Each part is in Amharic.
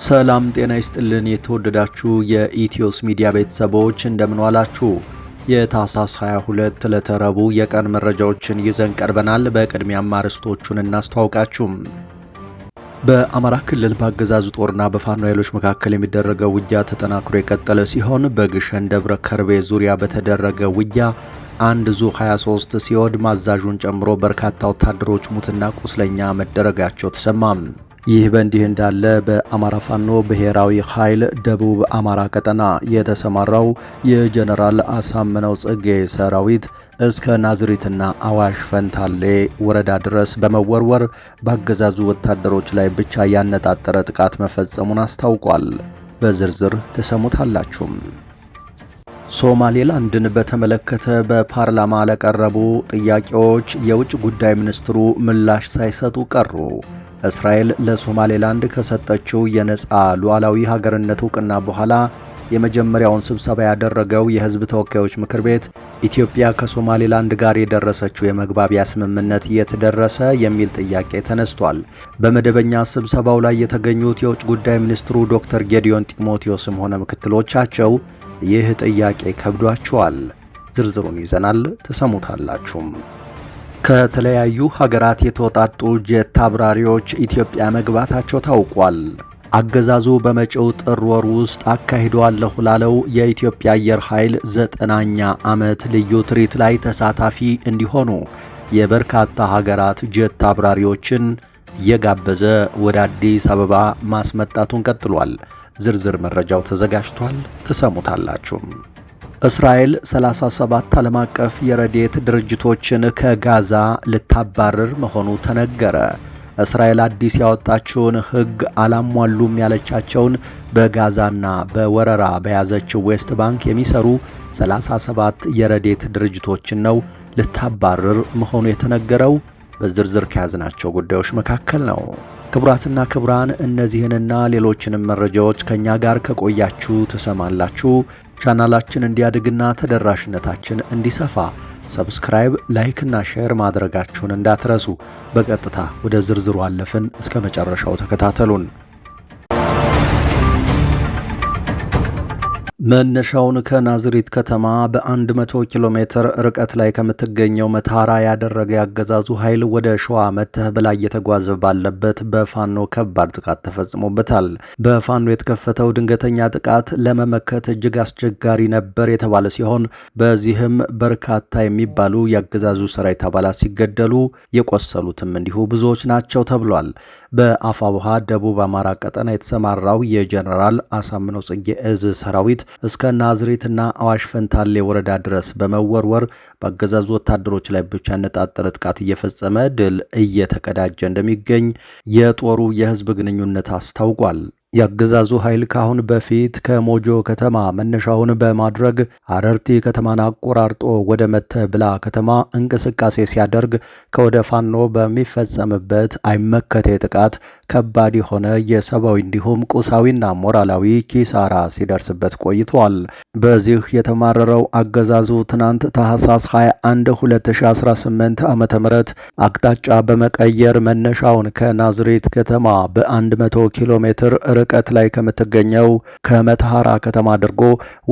ሰላም ጤና ይስጥልን የተወደዳችሁ የኢትዮስ ሚዲያ ቤተሰቦች እንደምን ዋላችሁ። የታህሳስ 22 ዕለተ ረቡዕ የቀን መረጃዎችን ይዘን ቀርበናል። በቅድሚያም አርዕስቶቹን እናስተዋውቃችሁ። በአማራ ክልል በአገዛዙ ጦርና በፋኖ ኃይሎች መካከል የሚደረገው ውጊያ ተጠናክሮ የቀጠለ ሲሆን በግሸን ደብረ ከርቤ ዙሪያ በተደረገ ውጊያ አንድ ዙ 23 ሲወድም አዛዡን ጨምሮ በርካታ ወታደሮች ሙትና ቁስለኛ መደረጋቸው ተሰማም። ይህ በእንዲህ እንዳለ በአማራ ፋኖ ብሔራዊ ኃይል ደቡብ አማራ ቀጠና የተሰማራው የጀነራል አሳምነው ጽጌ ሰራዊት እስከ ናዝሪትና አዋሽ ፈንታሌ ወረዳ ድረስ በመወርወር በአገዛዙ ወታደሮች ላይ ብቻ ያነጣጠረ ጥቃት መፈጸሙን አስታውቋል። በዝርዝር ተሰሙታላችሁ። ሶማሌላንድን በተመለከተ በፓርላማ ለቀረቡ ጥያቄዎች የውጭ ጉዳይ ሚኒስትሩ ምላሽ ሳይሰጡ ቀሩ። እስራኤል ለሶማሌላንድ ከሰጠችው የነፃ ሉዓላዊ ሀገርነት ዕውቅና በኋላ የመጀመሪያውን ስብሰባ ያደረገው የሕዝብ ተወካዮች ምክር ቤት ኢትዮጵያ ከሶማሌላንድ ጋር የደረሰችው የመግባቢያ ስምምነት የተደረሰ የሚል ጥያቄ ተነስቷል። በመደበኛ ስብሰባው ላይ የተገኙት የውጭ ጉዳይ ሚኒስትሩ ዶክተር ጌዲዮን ጢሞቴዎስም ሆነ ምክትሎቻቸው ይህ ጥያቄ ከብዷቸዋል። ዝርዝሩን ይዘናል፣ ተሰሙታላችሁም። ከተለያዩ ሀገራት የተወጣጡ ጄት አብራሪዎች ኢትዮጵያ መግባታቸው ታውቋል። አገዛዙ በመጪው ጥር ወር ውስጥ አካሂደዋለሁ ላለው የኢትዮጵያ አየር ኃይል 9ኛ ዓመት ልዩ ትርኢት ላይ ተሳታፊ እንዲሆኑ የበርካታ ሀገራት ጄት አብራሪዎችን እየጋበዘ ወደ አዲስ አበባ ማስመጣቱን ቀጥሏል። ዝርዝር መረጃው ተዘጋጅቷል፣ ተሰሙታላችሁ። እስራኤል 37 ዓለም አቀፍ የረድኤት ድርጅቶችን ከጋዛ ልታባረር መሆኑ ተነገረ። እስራኤል አዲስ ያወጣችውን ሕግ አላሟሉም ያለቻቸውን በጋዛና በወረራ በያዘችው ዌስት ባንክ የሚሰሩ 37 የረድኤት ድርጅቶችን ነው ልታባረር መሆኑ የተነገረው። በዝርዝር ከያዝናቸው ጉዳዮች መካከል ነው። ክቡራትና ክቡራን፣ እነዚህንና ሌሎችንም መረጃዎች ከኛ ጋር ከቆያችሁ ትሰማላችሁ። ቻናላችን እንዲያድግና ተደራሽነታችን እንዲሰፋ ሰብስክራይብ፣ ላይክ እና ሼር ማድረጋችሁን እንዳትረሱ። በቀጥታ ወደ ዝርዝሩ አለፍን። እስከ መጨረሻው ተከታተሉን። መነሻውን ከናዝሪት ከተማ በ100 ኪሎ ሜትር ርቀት ላይ ከምትገኘው መተሐራ ያደረገ ያገዛዙ ኃይል ወደ ሸዋ መተህ ብላ እየተጓዘ ባለበት በፋኖ ከባድ ጥቃት ተፈጽሞበታል። በፋኖ የተከፈተው ድንገተኛ ጥቃት ለመመከት እጅግ አስቸጋሪ ነበር የተባለ ሲሆን በዚህም በርካታ የሚባሉ ያገዛዙ ሰራዊት አባላት ሲገደሉ የቆሰሉትም እንዲሁ ብዙዎች ናቸው ተብሏል። በአፋብኃ ደቡብ አማራ ቀጠና የተሰማራው የጀነራል አሳምነው ጽጌ እዝ ሰራዊት እስከ ናዝሬትና አዋሽ ፈንታሌ ወረዳ ድረስ በመወርወር በአገዛዙ ወታደሮች ላይ ብቻ ያነጣጠረ ጥቃት እየፈጸመ ድል እየተቀዳጀ እንደሚገኝ የጦሩ የህዝብ ግንኙነት አስታውቋል። የአገዛዙ ኃይል ካሁን በፊት ከሞጆ ከተማ መነሻውን በማድረግ አረርቲ ከተማን አቆራርጦ ወደ መተብላ ከተማ እንቅስቃሴ ሲያደርግ ከወደ ፋኖ በሚፈጸምበት አይመከቴ ጥቃት ከባድ የሆነ የሰብአዊ እንዲሁም ቁሳዊና ሞራላዊ ኪሳራ ሲደርስበት ቆይቷል። በዚህ የተማረረው አገዛዙ ትናንት ታህሳስ 21 2018 ዓ.ም አቅጣጫ በመቀየር መነሻውን ከናዝሬት ከተማ በ100 ኪሎ ሜትር ርቀት ላይ ከምትገኘው ከመተሐራ ከተማ አድርጎ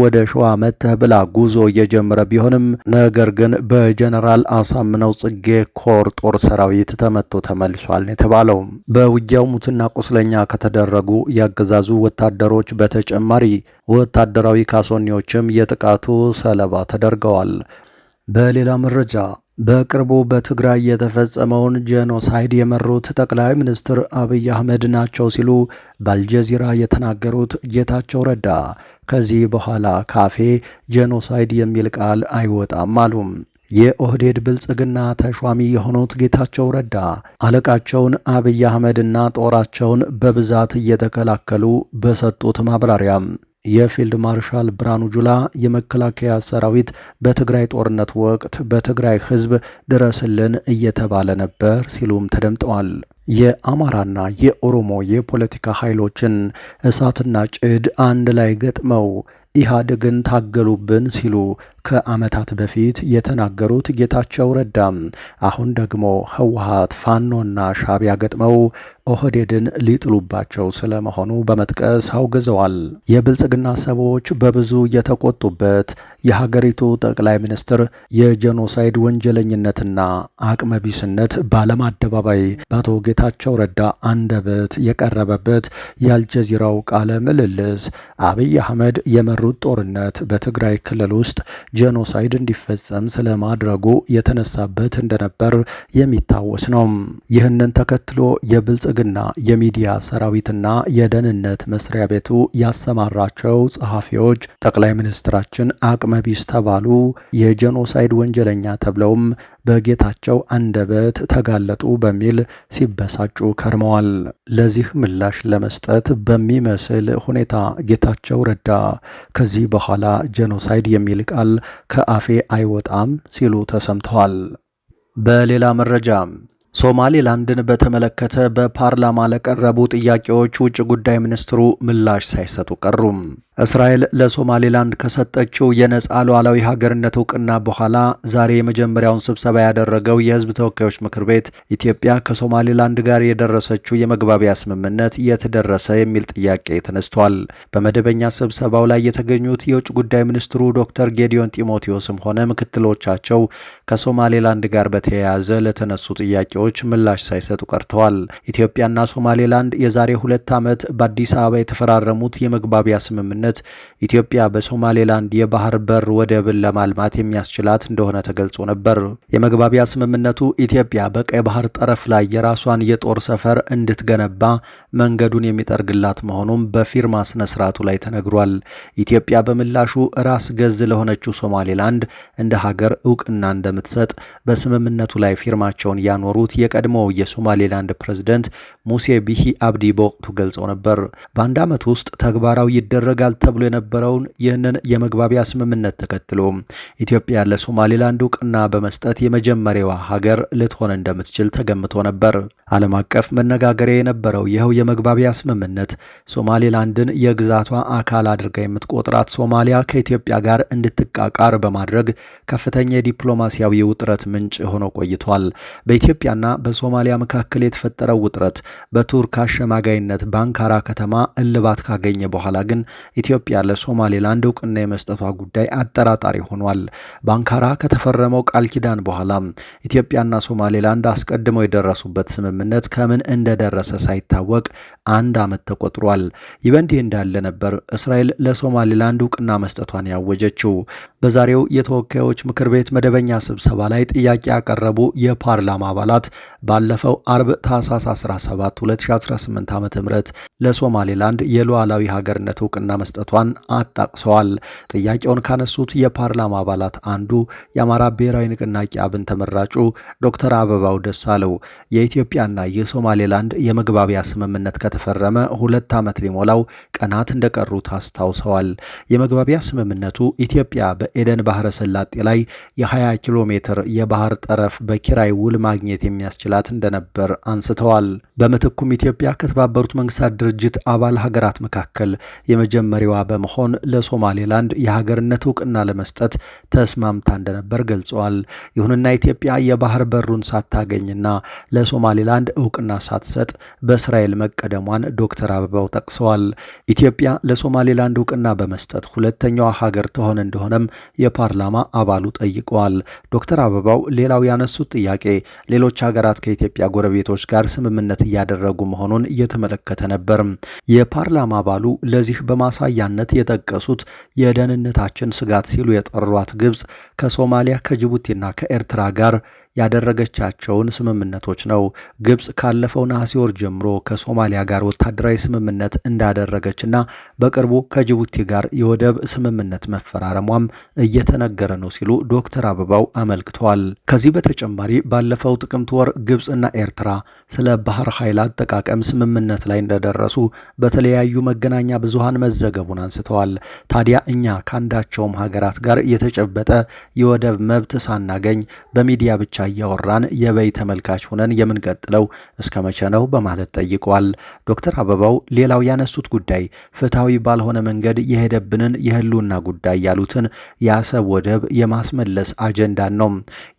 ወደ ሸዋ መተህ ብላ ጉዞ እየጀመረ ቢሆንም ነገር ግን በጀነራል አሳምነው ጽጌ ኮር ጦር ሰራዊት ተመቶ ተመልሷል የተባለው። በውጊያው ሙትና ቁስለኛ ከተደረጉ ያገዛዙ ወታደሮች በተጨማሪ ወታደራዊ ካሶኒዎችም የጥቃቱ ሰለባ ተደርገዋል። በሌላ መረጃ በቅርቡ በትግራይ የተፈጸመውን ጄኖሳይድ የመሩት ጠቅላይ ሚኒስትር አብይ አህመድ ናቸው ሲሉ በአልጀዚራ የተናገሩት ጌታቸው ረዳ ከዚህ በኋላ ካፌ ጄኖሳይድ የሚል ቃል አይወጣም አሉ። የኦህዴድ ብልጽግና ተሿሚ የሆኑት ጌታቸው ረዳ አለቃቸውን አብይ አህመድና ጦራቸውን በብዛት እየተከላከሉ በሰጡት ማብራሪያ የፊልድ ማርሻል ብርሃኑ ጁላ የመከላከያ ሰራዊት በትግራይ ጦርነት ወቅት በትግራይ ሕዝብ ድረስልን እየተባለ ነበር ሲሉም ተደምጠዋል። የአማራና የኦሮሞ የፖለቲካ ኃይሎችን እሳትና ጭድ አንድ ላይ ገጥመው ኢህአዴግን ታገሉብን ሲሉ ከዓመታት በፊት የተናገሩት ጌታቸው ረዳ አሁን ደግሞ ህወሓት ፋኖና ሻዕቢያ ገጥመው ኦህዴድን ሊጥሉባቸው ስለመሆኑ በመጥቀስ አውግዘዋል። የብልጽግና ሰዎች በብዙ የተቆጡበት የሀገሪቱ ጠቅላይ ሚኒስትር የጄኖሳይድ ወንጀለኝነትና አቅመቢስነት በዓለም አደባባይ በአቶ ጌታቸው ረዳ አንደበት የቀረበበት የአልጀዚራው ቃለ ምልልስ አብይ አህመድ የመሩት ጦርነት በትግራይ ክልል ውስጥ ጄኖሳይድ እንዲፈጸም ስለማድረጉ የተነሳበት እንደነበር የሚታወስ ነው። ይህንን ተከትሎ የብልጽግና የሚዲያ ሰራዊትና የደህንነት መስሪያ ቤቱ ያሰማራቸው ጸሐፊዎች ጠቅላይ ሚኒስትራችን አቅመቢስ ተባሉ፣ የጄኖሳይድ ወንጀለኛ ተብለውም በጌታቸው አንደበት ተጋለጡ በሚል ሲበሳጩ ከርመዋል። ለዚህ ምላሽ ለመስጠት በሚመስል ሁኔታ ጌታቸው ረዳ ከዚህ በኋላ ጄኖሳይድ የሚል ቃል ከአፌ አይወጣም ሲሉ ተሰምተዋል። በሌላ መረጃ ሶማሌላንድን በተመለከተ በፓርላማ ለቀረቡ ጥያቄዎች ውጭ ጉዳይ ሚኒስትሩ ምላሽ ሳይሰጡ ቀሩም። እስራኤል ለሶማሌላንድ ከሰጠችው የነጻ ሉዓላዊ ሀገርነት እውቅና በኋላ ዛሬ የመጀመሪያውን ስብሰባ ያደረገው የሕዝብ ተወካዮች ምክር ቤት ኢትዮጵያ ከሶማሌላንድ ጋር የደረሰችው የመግባቢያ ስምምነት የት ደረሰ የሚል ጥያቄ ተነስቷል። በመደበኛ ስብሰባው ላይ የተገኙት የውጭ ጉዳይ ሚኒስትሩ ዶክተር ጌዲዮን ጢሞቴዎስም ሆነ ምክትሎቻቸው ከሶማሌላንድ ጋር በተያያዘ ለተነሱ ጥያቄዎች ምላሽ ሳይሰጡ ቀርተዋል። ኢትዮጵያና ሶማሌላንድ የዛሬ 2 ዓመት በአዲስ አበባ የተፈራረሙት የመግባቢያ ስምምነት ኢትዮጵያ በሶማሌላንድ የባህር በር ወደብን ለማልማት የሚያስችላት እንደሆነ ተገልጾ ነበር። የመግባቢያ ስምምነቱ ኢትዮጵያ በቀይ ባህር ጠረፍ ላይ የራሷን የጦር ሰፈር እንድትገነባ መንገዱን የሚጠርግላት መሆኑም በፊርማ ስነ ስርዓቱ ላይ ተነግሯል። ኢትዮጵያ በምላሹ ራስ ገዝ ለሆነችው ሶማሌላንድ እንደ ሀገር እውቅና እንደምትሰጥ በስምምነቱ ላይ ፊርማቸውን ያኖሩት የቀድሞው የሶማሌላንድ ፕሬዝደንት ሙሴ ቢሂ አብዲ በወቅቱ ገልጸው ነበር። በአንድ ዓመት ውስጥ ተግባራዊ ይደረጋል ተብሎ የነበረውን ይህንን የመግባቢያ ስምምነት ተከትሎ ኢትዮጵያ ለሶማሌላንድ እውቅና በመስጠት የመጀመሪያዋ ሀገር ልትሆን እንደምትችል ተገምቶ ነበር። ዓለም አቀፍ መነጋገሪያ የነበረው ይኸው የመግባቢያ ስምምነት ሶማሌላንድን የግዛቷ አካል አድርጋ የምትቆጥራት ሶማሊያ ከኢትዮጵያ ጋር እንድትቃቃር በማድረግ ከፍተኛ የዲፕሎማሲያዊ ውጥረት ምንጭ ሆኖ ቆይቷል። በኢትዮጵያና በሶማሊያ መካከል የተፈጠረው ውጥረት በቱርክ አሸማጋይነት በአንካራ ከተማ እልባት ካገኘ በኋላ ግን ኢትዮጵያ ለሶማሌላንድ እውቅና የመስጠቷ ጉዳይ አጠራጣሪ ሆኗል። በአንካራ ከተፈረመው ቃል ኪዳን በኋላ ኢትዮጵያና ሶማሌላንድ አስቀድመው የደረሱበት ስምምነት ከምን እንደደረሰ ሳይታወቅ 1 ዓመት ተቆጥሯል። ይህ በእንዲህ እንዳለ ነበር እስራኤል ለሶማሌላንድ እውቅና መስጠቷን ያወጀችው። በዛሬው የተወካዮች ምክር ቤት መደበኛ ስብሰባ ላይ ጥያቄ ያቀረቡ የፓርላማ አባላት ባለፈው አርብ ታህሳስ 17 2018 ዓ.ም ለሶማሌላንድ የሉዓላዊ ሀገርነት እውቅና መስጠቷን አጣቅሰዋል። ጥያቄውን ካነሱት የፓርላማ አባላት አንዱ የአማራ ብሔራዊ ንቅናቄ አብን ተመራጩ ዶክተር አበባው ደሳለው የኢትዮጵያና የሶማሌላንድ የመግባቢያ ስምምነት ከተፈረመ 2 ዓመት ሊሞላው ቀናት እንደቀሩት አስታውሰዋል። የመግባቢያ ስምምነቱ ኢትዮጵያ በኤደን ባህረ ሰላጤ ላይ የ20 ኪሎ ሜትር የባህር ጠረፍ በኪራይ ውል ማግኘት የሚያስችላት እንደነበር አንስተዋል። በምትኩም ኢትዮጵያ ከተባበሩት መንግስታት ድርጅት አባል ሀገራት መካከል የመጀመሪያዋ በመሆን ለሶማሌላንድ የሀገርነት እውቅና ለመስጠት ተስማምታ እንደነበር ገልጸዋል። ይሁንና ኢትዮጵያ የባህር በሩን ሳታገኝና ለሶማሌላንድ እውቅና ሳትሰጥ በእስራኤል መቀደሟን ዶክተር አበባው ጠቅሰዋል። ኢትዮጵያ ለሶማሌላንድ እውቅና በመስጠት ሁለተኛዋ ሀገር ትሆን እንደሆነም የፓርላማ አባሉ ጠይቀዋል። ዶክተር አበባው ሌላው ያነሱት ጥያቄ ሌሎች ሀገራት ከኢትዮጵያ ጎረቤቶች ጋር ስምምነት እያደረጉ መሆኑን እየተመለከተ ነበር። የፓርላማ አባሉ ለዚህ በማሳያነት የጠቀሱት የደህንነታችን ስጋት ሲሉ የጠሯት ግብጽ ከሶማሊያ ከጅቡቲና ከኤርትራ ጋር ያደረገቻቸውን ስምምነቶች ነው። ግብጽ ካለፈው ነሐሴ ወር ጀምሮ ከሶማሊያ ጋር ወታደራዊ ስምምነት እንዳደረገችና በቅርቡ ከጅቡቲ ጋር የወደብ ስምምነት መፈራረሟም እየተነገረ ነው ሲሉ ዶክተር አበባው አመልክተዋል። ከዚህ በተጨማሪ ባለፈው ጥቅምት ወር ግብጽና ኤርትራ ስለ ባህር ኃይል አጠቃቀም ስምምነት ላይ እንደደረሱ በተለያዩ መገናኛ ብዙሃን መዘገቡን አንስተዋል። ታዲያ እኛ ከአንዳቸውም ሀገራት ጋር የተጨበጠ የወደብ መብት ሳናገኝ በሚዲያ ብቻ ጉዳይ ያወራን የበይ ተመልካች ሆነን የምንቀጥለው እስከ መቼ ነው በማለት ጠይቀዋል። ዶክተር አበባው ሌላው ያነሱት ጉዳይ ፍትሐዊ ባልሆነ መንገድ የሄደብንን የህልውና ጉዳይ ያሉትን የአሰብ ወደብ የማስመለስ አጀንዳን ነው።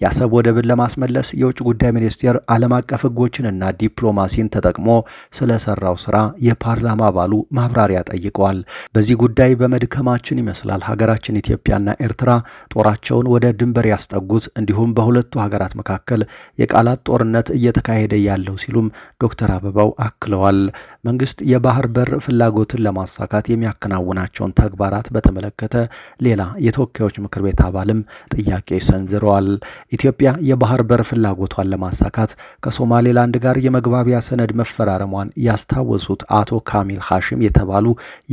የአሰብ ወደብን ለማስመለስ የውጭ ጉዳይ ሚኒስቴር ዓለም አቀፍ ህጎችንና ዲፕሎማሲን ተጠቅሞ ስለሰራው ስራ የፓርላማ አባሉ ማብራሪያ ጠይቀዋል። በዚህ ጉዳይ በመድከማችን ይመስላል ሀገራችን ኢትዮጵያና ኤርትራ ጦራቸውን ወደ ድንበር ያስጠጉት እንዲሁም በሁለቱ ሀገራት መካከል የቃላት ጦርነት እየተካሄደ ያለው ሲሉም ዶክተር አበባው አክለዋል። መንግስት የባህር በር ፍላጎትን ለማሳካት የሚያከናውናቸውን ተግባራት በተመለከተ ሌላ የተወካዮች ምክር ቤት አባልም ጥያቄ ሰንዝረዋል። ኢትዮጵያ የባህር በር ፍላጎቷን ለማሳካት ከሶማሌላንድ ጋር የመግባቢያ ሰነድ መፈራረሟን ያስታወሱት አቶ ካሚል ሐሽም የተባሉ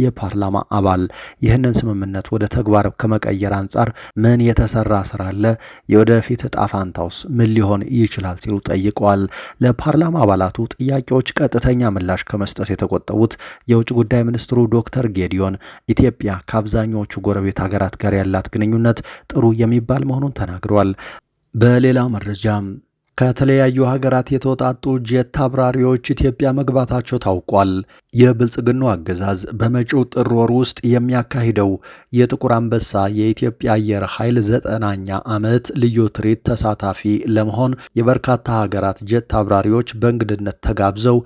የፓርላማ አባል ይህንን ስምምነት ወደ ተግባር ከመቀየር አንጻር ምን የተሰራ ስራ አለ? የወደፊት ዕጣ ፈንታውስ ምን ሊሆን ይችላል? ሲሉ ጠይቀዋል። ለፓርላማ አባላቱ ጥያቄዎች ቀጥተኛ ምላሽ ከመስጠት የተቆጠቡት የውጭ ጉዳይ ሚኒስትሩ ዶክተር ጌዲዮን ኢትዮጵያ ከአብዛኛዎቹ ጎረቤት ሀገራት ጋር ያላት ግንኙነት ጥሩ የሚባል መሆኑን ተናግረዋል። በሌላ መረጃ ከተለያዩ ሀገራት የተወጣጡ ጄት አብራሪዎች ኢትዮጵያ መግባታቸው ታውቋል። የብልጽግናው አገዛዝ በመጪው ጥር ወር ውስጥ የሚያካሂደው የጥቁር አንበሳ የኢትዮጵያ አየር ኃይል 9ኛ ዓመት ልዩ ትርኢት ተሳታፊ ለመሆን የበርካታ ሀገራት ጄት አብራሪዎች በእንግድነት ተጋብዘው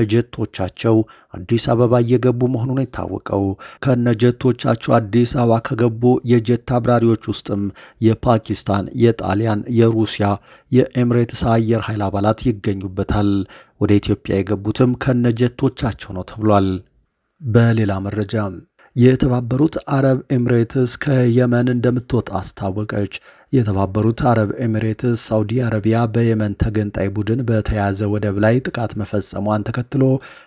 ከነጀቶቻቸው አዲስ አበባ እየገቡ መሆኑን የታወቀው። ከነጀቶቻቸው አዲስ አበባ ከገቡ የጄት አብራሪዎች ውስጥም የፓኪስታን፣ የጣሊያን፣ የሩሲያ፣ የኤምሬትስ አየር ኃይል አባላት ይገኙበታል። ወደ ኢትዮጵያ የገቡትም ከነጀቶቻቸው ነው ተብሏል። በሌላ መረጃ የተባበሩት አረብ ኤምሬትስ ከየመን እንደምትወጣ አስታወቀች። የተባበሩት አረብ ኤሚሬትስ ሳውዲ አረቢያ በየመን ተገንጣይ ቡድን በተያዘ ወደብ ላይ ጥቃት መፈጸሟን ተከትሎ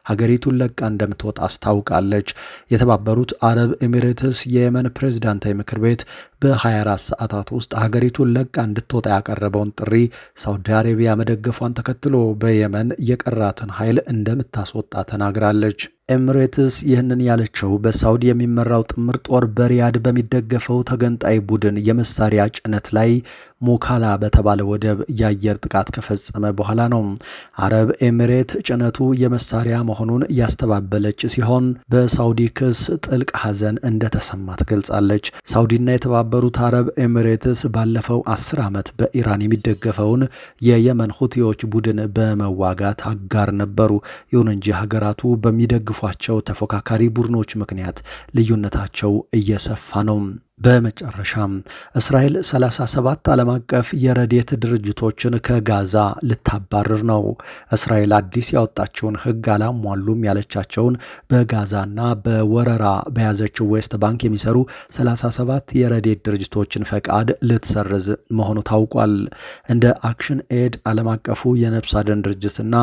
ሀገሪቱን ለቃ እንደምትወጣ አስታውቃለች። የተባበሩት አረብ ኤሚሬትስ የየመን ፕሬዝዳንታዊ ምክር ቤት በ24 ሰዓታት ውስጥ ሀገሪቱን ለቃ እንድትወጣ ያቀረበውን ጥሪ ሳውዲ አረቢያ መደገፏን ተከትሎ በየመን የቀራትን ኃይል እንደምታስወጣ ተናግራለች። ኤሚሬትስ ይህንን ያለችው በሳውዲ የሚመራው ጥምር ጦር በሪያድ በሚደገፈው ተገንጣይ ቡድን የመሳሪያ ጭነት ላይ ሙካላ በተባለ ወደብ የአየር ጥቃት ከፈጸመ በኋላ ነው። አረብ ኤሚሬት ጭነቱ የመሳሪያ መሆኑን ያስተባበለች ሲሆን በሳውዲ ክስ ጥልቅ ሐዘን እንደተሰማ ትገልጻለች። ሳውዲና የተባበሩት አረብ ኤሚሬትስ ባለፈው 10 ዓመት በኢራን የሚደገፈውን የየመን ሁቲዎች ቡድን በመዋጋት አጋር ነበሩ። ይሁን እንጂ ሀገራቱ በሚደግፏቸው ተፎካካሪ ቡድኖች ምክንያት ልዩነታቸው እየሰፋ ነው። በመጨረሻም እስራኤል 37 ዓለም አቀፍ የረድኤት ድርጅቶችን ከጋዛ ልታባረር ነው። እስራኤል አዲስ ያወጣቸውን ሕግ አላሟሉም ያለቻቸውን በጋዛና በወረራ በያዘችው ዌስት ባንክ የሚሰሩ 37 የረድኤት ድርጅቶችን ፈቃድ ልትሰርዝ መሆኑ ታውቋል። እንደ አክሽን ኤድ፣ ዓለም አቀፉ የነፍስ አድን ድርጅትና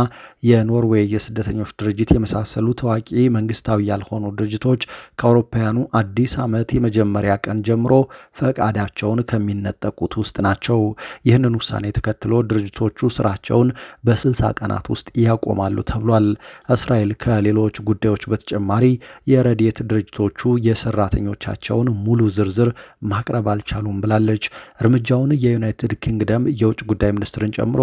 የኖርዌይ የስደተኞች ድርጅት የመሳሰሉ ታዋቂ መንግስታዊ ያልሆኑ ድርጅቶች ከአውሮፓውያኑ አዲስ ዓመት የመጀመሪያ ቀን ጀምሮ ፈቃዳቸውን ከሚነጠቁት ውስጥ ናቸው። ይህንን ውሳኔ ተከትሎ ድርጅቶቹ ስራቸውን በ60 ቀናት ውስጥ ያቆማሉ ተብሏል። እስራኤል ከሌሎች ጉዳዮች በተጨማሪ የረድኤት ድርጅቶቹ የሰራተኞቻቸውን ሙሉ ዝርዝር ማቅረብ አልቻሉም ብላለች። እርምጃውን የዩናይትድ ኪንግደም የውጭ ጉዳይ ሚኒስትርን ጨምሮ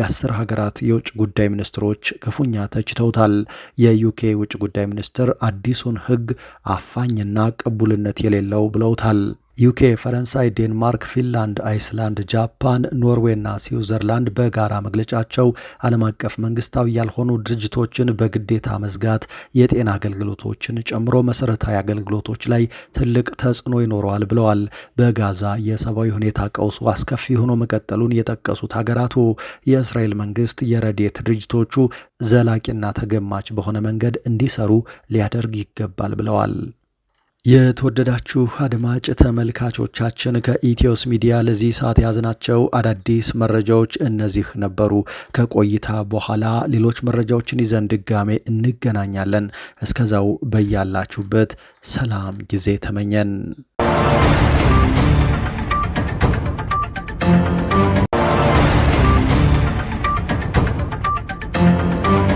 የ10 ሀገራት የውጭ ጉዳይ ሚኒስትሮች ክፉኛ ተችተውታል። የዩኬ ውጭ ጉዳይ ሚኒስትር አዲሱን ሕግ አፋኝና ቅቡልነት የሌለው ብለውታል። ዩኬ፣ ፈረንሳይ፣ ዴንማርክ፣ ፊንላንድ፣ አይስላንድ፣ ጃፓን፣ ኖርዌይና ስዊዘርላንድ በጋራ መግለጫቸው ዓለም አቀፍ መንግስታዊ ያልሆኑ ድርጅቶችን በግዴታ መዝጋት የጤና አገልግሎቶችን ጨምሮ መሰረታዊ አገልግሎቶች ላይ ትልቅ ተጽዕኖ ይኖረዋል ብለዋል። በጋዛ የሰብአዊ ሁኔታ ቀውሱ አስከፊ ሆኖ መቀጠሉን የጠቀሱት ሀገራቱ የእስራኤል መንግስት የረድኤት ድርጅቶቹ ዘላቂና ተገማች በሆነ መንገድ እንዲሰሩ ሊያደርግ ይገባል ብለዋል። የተወደዳችሁ አድማጭ ተመልካቾቻችን ከኢትዮስ ሚዲያ ለዚህ ሰዓት የያዝናቸው አዳዲስ መረጃዎች እነዚህ ነበሩ። ከቆይታ በኋላ ሌሎች መረጃዎችን ይዘን ድጋሜ እንገናኛለን። እስከዛው በያላችሁበት ሰላም ጊዜ ተመኘን።